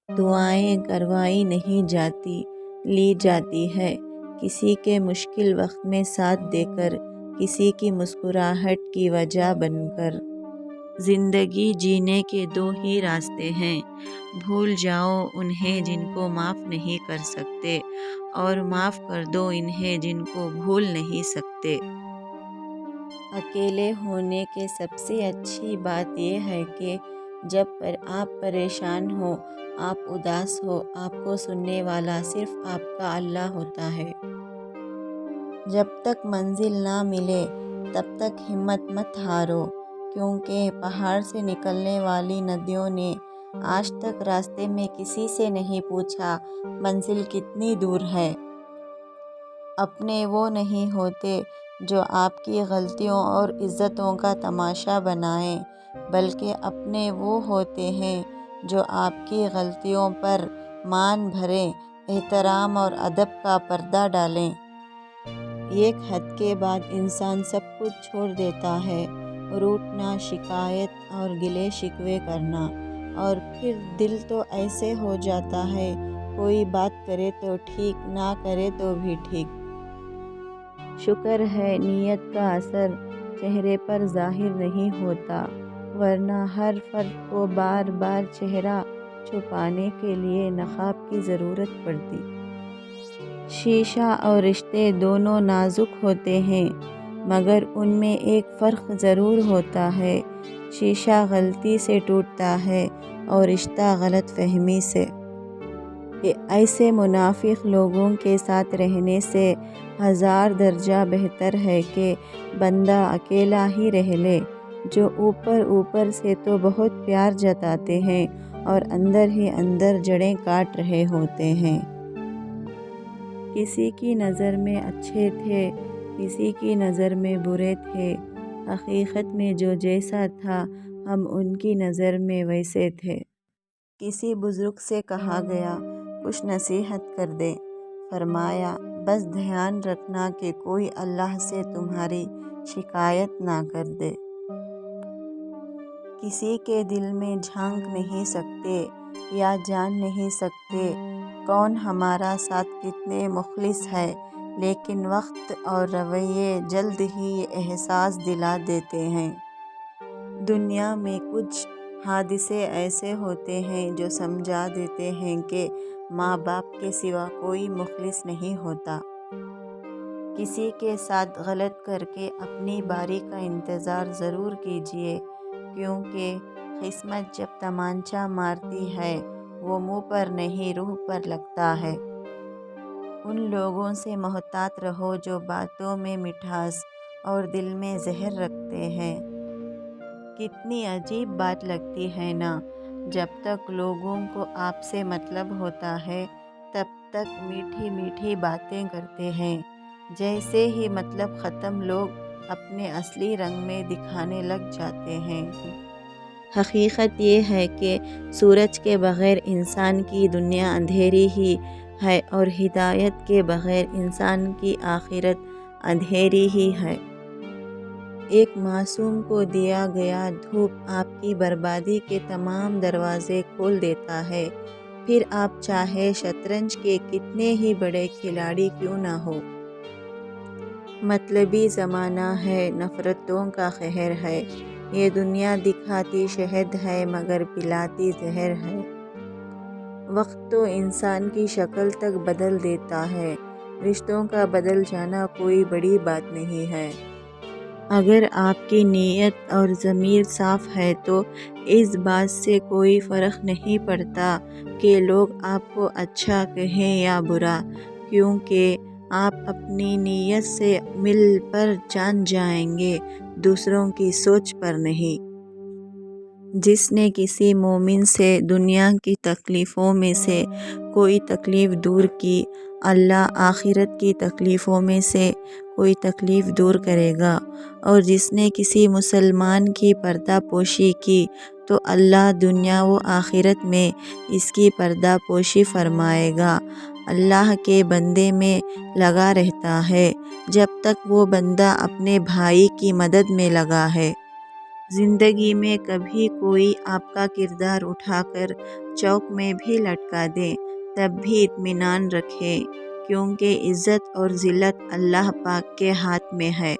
دعائیں کروائی نہیں جاتی، لی جاتی ہے۔ کسی کے مشکل وقت میں ساتھ دے کر، کسی کی مسکراہٹ کی وجہ بن کر۔ زندگی جینے کے دو ہی راستے ہیں، بھول جاؤ انہیں جن کو معاف نہیں کر سکتے، اور معاف کر دو انہیں جن کو بھول نہیں سکتے۔ اکیلے ہونے کے سب سے اچھی بات یہ ہے کہ جب پر آپ پریشان ہو، آپ اداس ہو، آپ کو سننے والا صرف آپ کا اللہ ہوتا ہے۔ جب تک منزل نہ ملے تب تک ہمت مت ہارو، کیونکہ پہاڑ سے نکلنے والی ندیوں نے آج تک راستے میں کسی سے نہیں پوچھا منزل کتنی دور ہے۔ اپنے وہ نہیں ہوتے جو آپ کی غلطیوں اور عزتوں کا تماشا بنائیں، بلکہ اپنے وہ ہوتے ہیں جو آپ کی غلطیوں پر مان بھریں، احترام اور ادب کا پردہ ڈالیں۔ ایک حد کے بعد انسان سب کچھ چھوڑ دیتا ہے، روٹھنا، شکایت اور گلے شکوے کرنا، اور پھر دل تو ایسے ہو جاتا ہے، کوئی بات کرے تو ٹھیک، نہ کرے تو بھی ٹھیک۔ شکر ہے نیت کا اثر چہرے پر ظاہر نہیں ہوتا، ورنہ ہر فرد کو بار بار چہرہ چھپانے کے لیے نقاب کی ضرورت پڑتی۔ شیشہ اور رشتے دونوں نازک ہوتے ہیں، مگر ان میں ایک فرق ضرور ہوتا ہے، شیشہ غلطی سے ٹوٹتا ہے اور رشتہ غلط فہمی سے۔ ایسے منافق لوگوں کے ساتھ رہنے سے ہزار درجہ بہتر ہے کہ بندہ اکیلا ہی رہ لے، جو اوپر اوپر سے تو بہت پیار جتاتے ہیں اور اندر ہی اندر جڑیں کاٹ رہے ہوتے ہیں۔ کسی کی نظر میں اچھے تھے، کسی کی نظر میں برے تھے، حقیقت میں جو جیسا تھا ہم ان کی نظر میں ویسے تھے۔ کسی بزرگ سے کہا گیا، کچھ نصیحت کر دیں۔ فرمایا، بس دھیان رکھنا کہ کوئی اللہ سے تمہاری شکایت نہ کر دے۔ کسی کے دل میں جھانک نہیں سکتے یا جان نہیں سکتے کون ہمارا ساتھ کتنے مخلص ہے، لیکن وقت اور رویے جلد ہی یہ احساس دلا دیتے ہیں۔ دنیا میں کچھ حادثے ایسے ہوتے ہیں جو سمجھا دیتے ہیں کہ ماں باپ کے سوا کوئی مخلص نہیں ہوتا۔ کسی کے ساتھ غلط کر کے اپنی باری کا انتظار ضرور کیجیے، کیونکہ قسمت جب تمانچہ مارتی ہے وہ منہ پر نہیں روح پر لگتا ہے۔ ان لوگوں سے محتاط رہو جو باتوں میں مٹھاس اور دل میں زہر رکھتے ہیں۔ کتنی عجیب بات لگتی ہے نا، جب تک لوگوں کو آپ سے مطلب ہوتا ہے تب تک میٹھی میٹھی باتیں کرتے ہیں، جیسے ہی مطلب ختم لوگ اپنے اصلی رنگ میں دکھانے لگ جاتے ہیں۔ حقیقت یہ ہے کہ سورج کے بغیر انسان کی دنیا اندھیری ہی ہے، اور ہدایت کے بغیر انسان کی آخرت اندھیری ہی ہے۔ ایک معصوم کو دیا گیا دھوپ آپ کی بربادی کے تمام دروازے کھول دیتا ہے، پھر آپ چاہے شطرنج کے کتنے ہی بڑے کھلاڑی کیوں نہ ہو۔ مطلبی زمانہ ہے، نفرتوں کا قہر ہے، یہ دنیا دکھاتی شہد ہے مگر پلاتی زہر ہے۔ وقت تو انسان کی شکل تک بدل دیتا ہے، رشتوں کا بدل جانا کوئی بڑی بات نہیں ہے۔ اگر آپ کی نیت اور ضمیر صاف ہے تو اس بات سے کوئی فرق نہیں پڑتا کہ لوگ آپ کو اچھا کہیں یا برا، کیونکہ آپ اپنی نیت سے مل پر جان جائیں گے، دوسروں کی سوچ پر نہیں۔ جس نے کسی مومن سے دنیا کی تکلیفوں میں سے کوئی تکلیف دور کی، اللہ آخرت کی تکلیفوں میں سے کوئی تکلیف دور کرے گا، اور جس نے کسی مسلمان کی پردہ پوشی کی تو اللہ دنیا و آخرت میں اس کی پردہ پوشی فرمائے گا۔ اللہ کے بندے میں لگا رہتا ہے جب تک وہ بندہ اپنے بھائی کی مدد میں لگا ہے۔ زندگی میں کبھی کوئی آپ کا کردار اٹھا کر چوک میں بھی لٹکا دیں تب بھی اطمینان رکھیں، کیونکہ عزت اور ذلت اللہ پاک کے ہاتھ میں ہے۔